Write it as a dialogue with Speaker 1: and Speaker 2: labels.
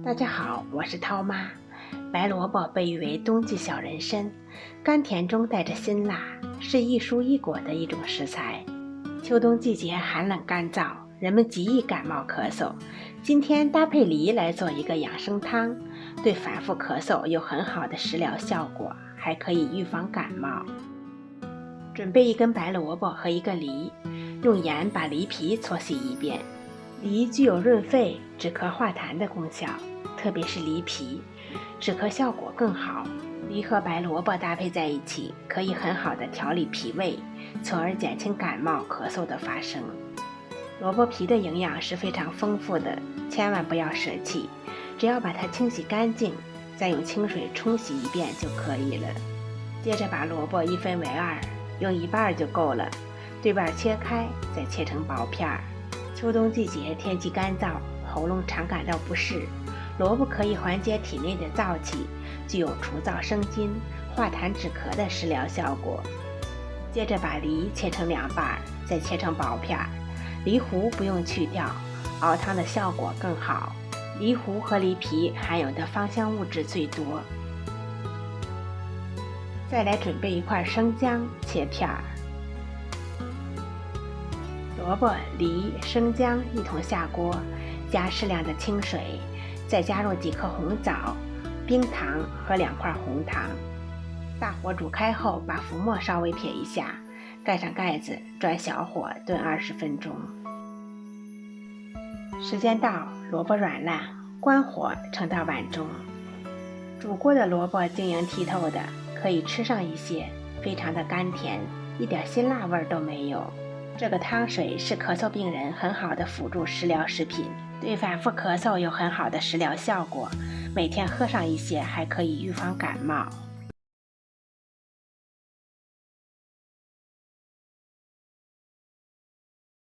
Speaker 1: 大家好，我是涛妈。白萝卜被誉为冬季小人参，甘甜中带着辛辣，是一蔬一果的一种食材。秋冬季节寒冷干燥，人们极易感冒咳嗽。今天搭配梨来做一个养生汤，对反复咳嗽有很好的食疗效果，还可以预防感冒。准备一根白萝卜和一个梨，用盐把梨皮搓细一遍。梨具有润肺、止咳化痰的功效，特别是梨皮，止咳效果更好。梨和白萝卜搭配在一起，可以很好的调理脾胃，从而减轻感冒、咳嗽的发生。萝卜皮的营养是非常丰富的，千万不要舍弃。只要把它清洗干净，再用清水冲洗一遍就可以了。接着把萝卜一分为二，用一半就够了，对半切开，再切成薄片儿。秋冬季节天气干燥，喉咙常感到不适，萝卜可以缓解体内的燥气，具有除燥生津、化痰止咳的食疗效果。接着把梨切成两半，再切成薄片，梨核不用去掉，熬汤的效果更好。梨核和梨皮含有的芳香物质最多。再来准备一块生姜，切片儿。萝卜、梨、生姜一同下锅，加适量的清水，再加入几颗红枣、冰糖和2块红糖。大火煮开后，把浮沫稍微撇一下，盖上盖子，转小火炖20分钟。时间到，萝卜软烂，关火盛到碗中。煮过的萝卜晶莹剔透的，可以吃上一些，非常的甘甜，一点辛辣味都没有。这个汤水是咳嗽病人很好的辅助食疗食品，对反复咳嗽有很好的食疗效果，每天喝上一些还可以预防感冒。